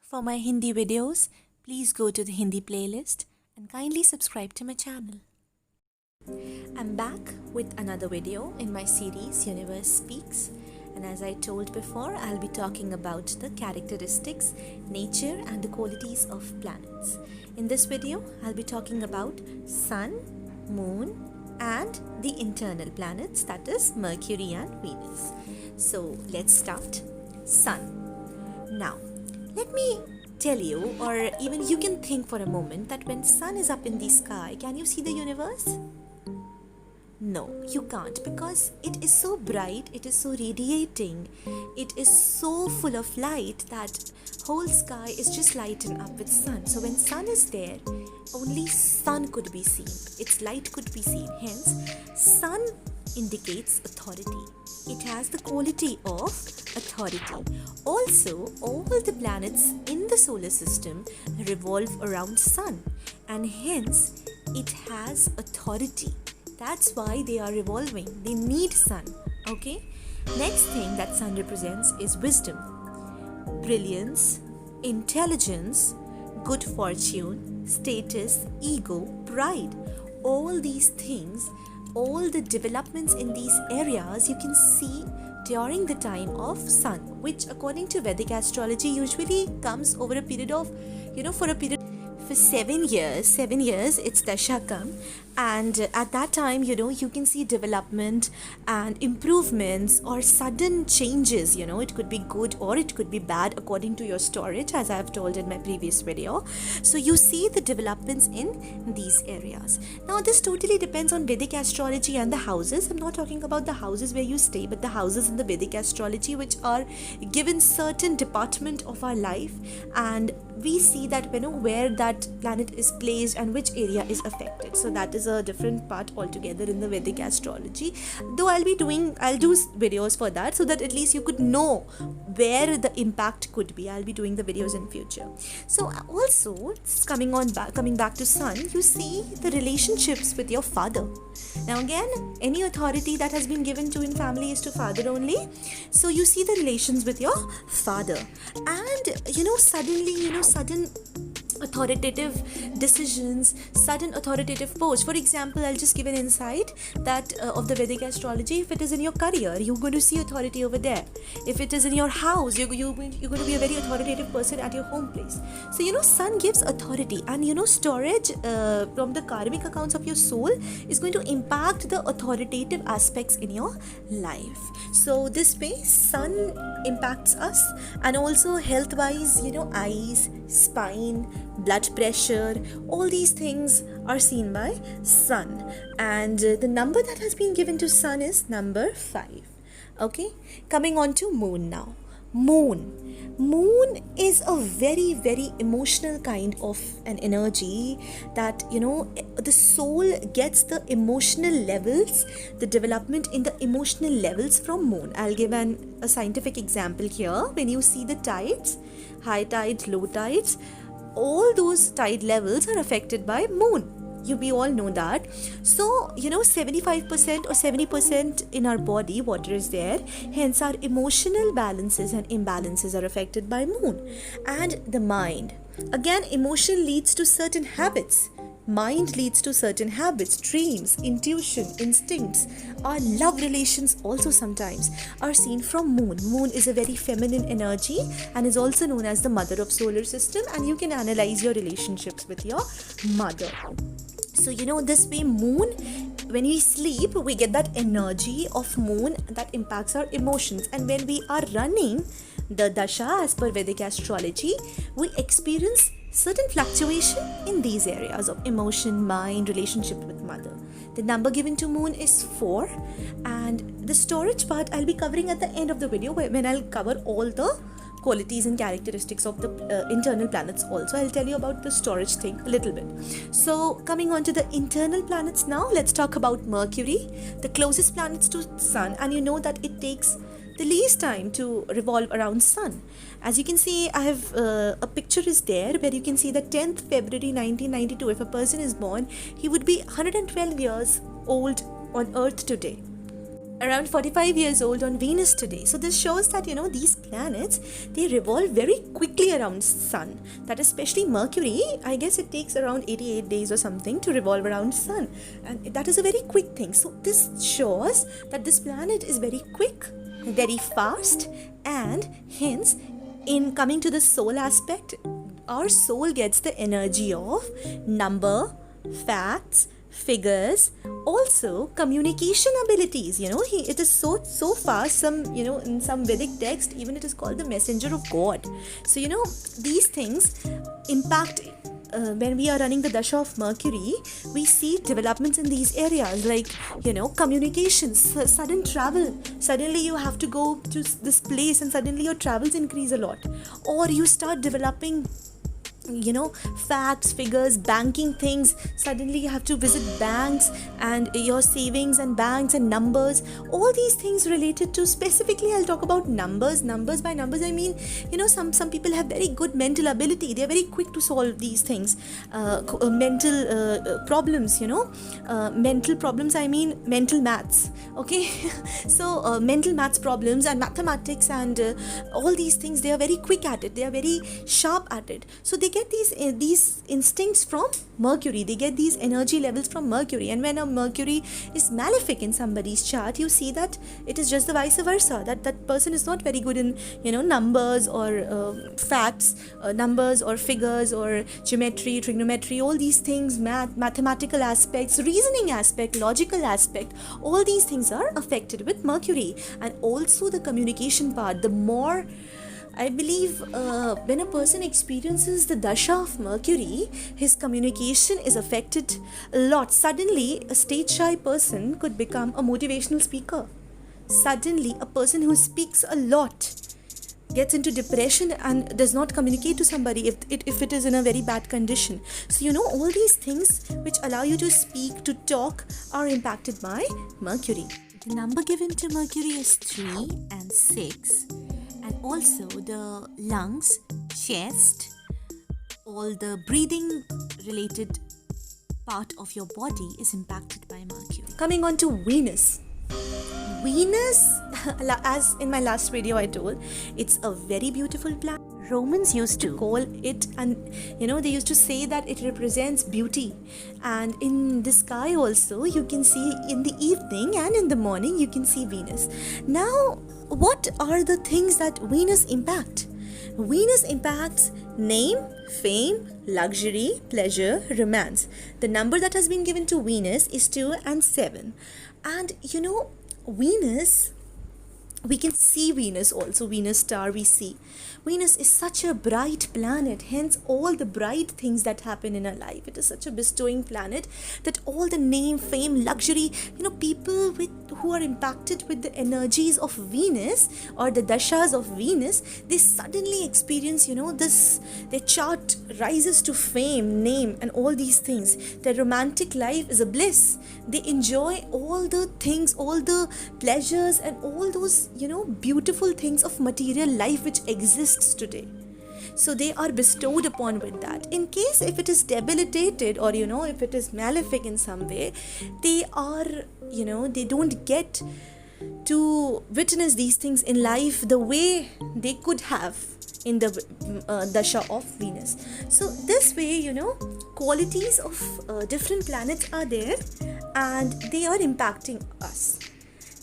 For my Hindi videos, please go to the Hindi playlist and kindly subscribe to my channel. I'm back with another video in my series Universe Speaks, and as I told before, I'll be talking about the characteristics, nature and the qualities of planets. In this video, I'll be talking about Sun, Moon and the internal planets, that is Mercury and Venus. So let's start. Sun. Now, let me tell you, or even you can think for a moment, that when sun is up in the sky, can you see the universe? No, you can't, because it is so bright, it is so radiating, it is so full of light that whole sky is just lightened up with sun. So when sun is there, only sun could be seen, its light could be seen. Hence, sun indicates authority. It has the quality of authority. Also, all the planets in the solar system revolve around sun, and hence it has authority. That's why they are revolving. They need sun. Okay? Next thing that sun represents is wisdom, brilliance, intelligence, good fortune, status, ego, pride. All these things, all the developments in these areas you can see during the time of sun, which according to Vedic astrology usually comes over a period of, for 7 years, it's Dashakam, and at that time, you can see development and improvements or sudden changes, it could be good or it could be bad according to your storage, as I have told in my previous video. So you see the developments in these areas. Now this totally depends on Vedic astrology and the houses. I'm not talking about the houses where you stay, but the houses in the Vedic astrology which are given certain department of our life, and we see that where that planet is placed and which area is affected. So that is a different part altogether in the Vedic astrology, though I'll do videos for that, so that at least you could know where the impact could be. I'll be doing the videos in future. So also coming back to sun, you see the relationships with your father. Now again, any authority that has been given to in family is to father only. So you see the relations with your father, and sudden authoritative decisions, sudden authoritative posts. For example, I'll just give an insight that of the Vedic astrology. If it is in your career, you're going to see authority over there. If it is in your house, you're going to be a very authoritative person at your home place. So sun gives authority, and storage from the karmic accounts of your soul is going to impact the authoritative aspects in your life. So this way sun impacts us, and also health wise, eyes, spine, blood pressure, all these things are seen by sun, and the number that has been given to sun is number 5. Okay, coming on to moon now. Moon is a very, very emotional kind of an energy that the soul gets the emotional levels, the development in the emotional levels from moon. I'll give a scientific example here. When you see the tides, high tides, low tides, all those tide levels are affected by moon. We all know that. So 75% or 70% in our body water is there, hence our emotional balances and imbalances are affected by moon. And the mind, again, emotion leads to certain habits, mind leads to certain habits, dreams, intuition, instincts. Our love relations also sometimes are seen from moon. Moon is a very feminine energy and is also known as the mother of solar system, and you can analyze your relationships with your mother. So this way, moon, when we sleep, we get that energy of moon that impacts our emotions, and when we are running the dasha as per Vedic astrology, we experience certain fluctuation in these areas of emotion, mind, relationship with mother. The number given to moon is 4, and the storage part I'll be covering at the end of the video, when I'll cover all the qualities and characteristics of the internal planets. Also, I'll tell you about the storage thing a little bit. So coming on to the internal planets now, let's talk about Mercury, the closest planets to sun, and you know that it takes the least time to revolve around sun. As you can see, I have a picture is there where you can see that 10th February 1992, if a person is born, he would be 112 years old on earth today. around 45 years old on Venus today. So this shows that, these planets, they revolve very quickly around Sun. That especially Mercury, I guess it takes around 88 days or something to revolve around Sun. And that is a very quick thing. So this shows that this planet is very quick, very fast, and hence, in coming to the soul aspect, our soul gets the energy of number, facts, figures, also communication abilities. It is so fast. In some Vedic text, even it is called the messenger of God. So these things impact. When we are running the dasha of Mercury, we see developments in these areas like communications, sudden travel. Suddenly you have to go to this place and suddenly your travels increase a lot, or you start developing facts, figures, banking things. Suddenly you have to visit banks and your savings and banks and numbers, all these things related to, specifically I'll talk about numbers. By numbers I mean, some people have very good mental ability. They're very quick to solve these things. Mental problems, mental problems, I mean mental maths. Okay. So mental maths problems and mathematics and all these things, they are very quick at it. They are very sharp at it. So they get these instincts from Mercury. They get these energy levels from Mercury. And when a Mercury is malefic in somebody's chart, you see that it is just the vice versa, that person is not very good in numbers or facts, numbers or figures or geometry, trigonometry, all these things, mathematical aspects, reasoning aspect, logical aspect, all these things are affected with Mercury. And also the communication part, the more, I believe, when a person experiences the dasha of Mercury, his communication is affected a lot. Suddenly, a stage-shy person could become a motivational speaker. Suddenly, a person who speaks a lot gets into depression and does not communicate to somebody if it is in a very bad condition. So, all these things which allow you to speak, to talk, are impacted by Mercury. The number given to Mercury is 3 and 6. And also the lungs, chest, all the breathing related part of your body is impacted by Mercury. Coming on to Venus. Venus, as in my last video I told, it's a very beautiful planet. Romans used to call it, and they used to say that it represents beauty. And in the sky also, you can see in the evening and in the morning, you can see Venus. Now, what are the things that Venus impact? Venus impacts name, fame, luxury, pleasure, romance. The number that has been given to Venus is 2 and 7. And Venus, we can see Venus also, Venus star we see. Venus is such a bright planet, hence all the bright things that happen in our life. It is such a bestowing planet that all the name, fame, luxury, people who are impacted with the energies of Venus or the dashas of Venus, they suddenly experience, their chart rises to fame, name, and all these things. Their romantic life is a bliss. They enjoy all the things, all the pleasures, and all those, beautiful things of material life which exists today. So they are bestowed upon with that. In case if it is debilitated or if it is malefic in some way, they are they don't get to witness these things in life the way they could have in the dasha of Venus. So this way, qualities of different planets are there and they are impacting us.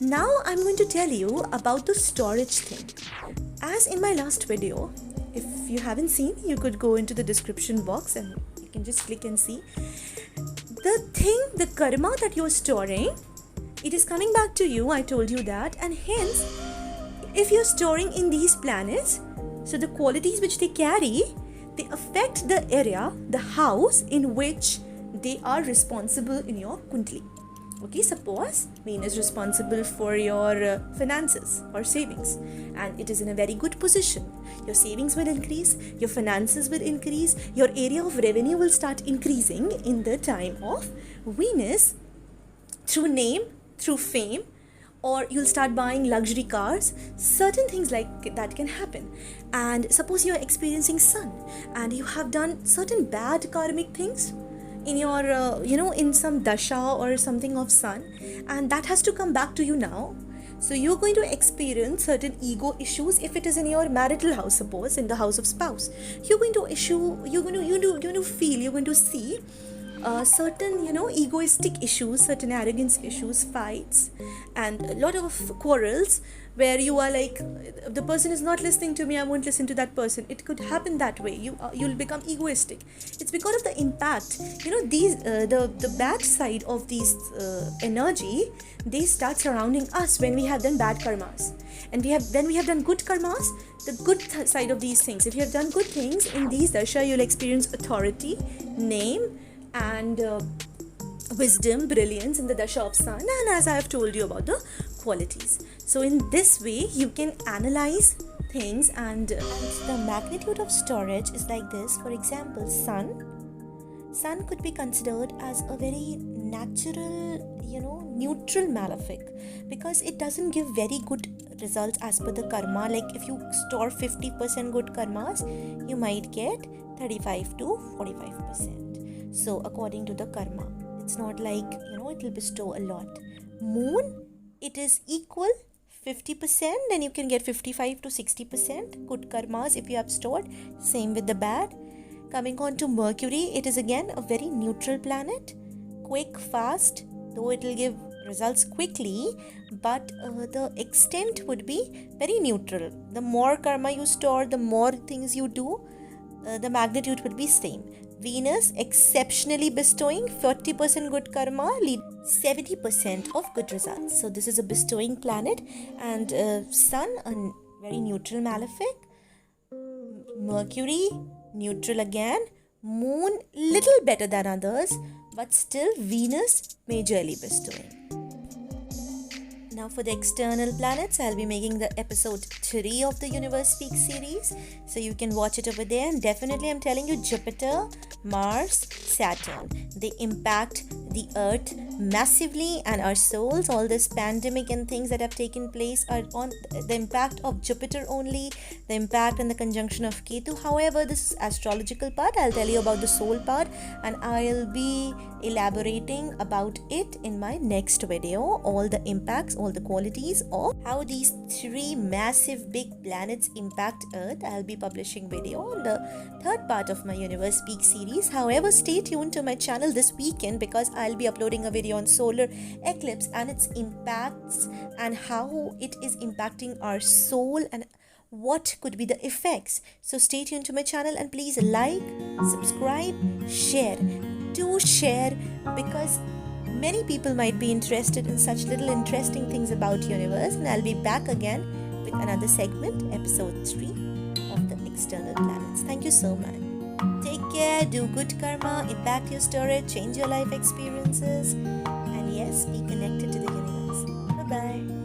Now I'm going to tell you about the storage thing. As in my last video, if you haven't seen, you could go into the description box and you can just click and see. The karma that you're storing, it is coming back to you, I told you that. And hence, if you're storing in these planets, so the qualities which they carry, they affect the area, the house in which they are responsible in your Kundali. Okay, suppose Venus is responsible for your finances or savings and it is in a very good position. Your savings will increase, your finances will increase, your area of revenue will start increasing in the time of Venus through name, through fame, or you'll start buying luxury cars. Certain things like that can happen. And suppose you're experiencing Sun and you have done certain bad karmic things, in your in some dasha or something of sun, and that has to come back to you now. So you're going to experience certain ego issues if it is in your marital house. Suppose in the house of spouse, you're going to feel, you're going to see certain egoistic issues, certain arrogance issues, fights, and a lot of quarrels, where you are like, the person is not listening to me, I won't listen to that person. It could happen that way. You'll become egoistic. It's because of the impact. These the bad side of these energy, they start surrounding us when we have done bad karmas, and when we have done good karmas, the good side of these things. If you have done good things in these dasha, you'll experience authority, name, and wisdom, brilliance in the dasha of sun, and as I have told you about the qualities. So in this way you can analyze things, and the magnitude of storage is like this. For example, sun could be considered as a very natural, neutral malefic, because it doesn't give very good results as per the karma. Like if you store 50% good karmas, you might get 35 to 45%. So according to the karma, it's not like it will bestow a lot. Moon, it is equal 50%, then you can get 55 to 60% good karmas if you have stored. Same with the bad. Coming on to Mercury, it is again a very neutral planet, quick, fast, though it will give results quickly, but the extent would be very neutral. The more karma you store, the more things you do, the magnitude would be same. Venus, exceptionally bestowing 40% good karma, lead 70% of good results. So this is a bestowing planet. And Sun, a very neutral malefic. Mercury, neutral again. Moon, little better than others, but still Venus, majorly bestowing. Now for the external planets, I'll be making the episode 3 of the Universe Speaks series, so you can watch it over there. And definitely I'm telling you, Jupiter, Mars, Saturn, they impact the earth massively, and our souls. All this pandemic and things that have taken place are on the impact of Jupiter only, the impact and the conjunction of Ketu. However, this astrological part, I'll tell you about the soul part, and I'll be elaborating about it in my next video. All the impacts, all the qualities of how these 3 massive big planets impact earth. I'll be publishing video on the 3rd part of my Universe Speak series. However, stay tuned to my channel this weekend, because I'll be uploading a video on solar eclipse and its impacts, and how it is impacting our soul, and what could be the effects. So stay tuned to my channel, and please like, subscribe, share. Do share, because many people might be interested in such little interesting things about universe. And I'll be back again with another segment, episode 3 of the external planets. Thank you so much. Take care, do good karma, impact your storage, change your life experiences, and yes, be connected to the universe. Bye-bye.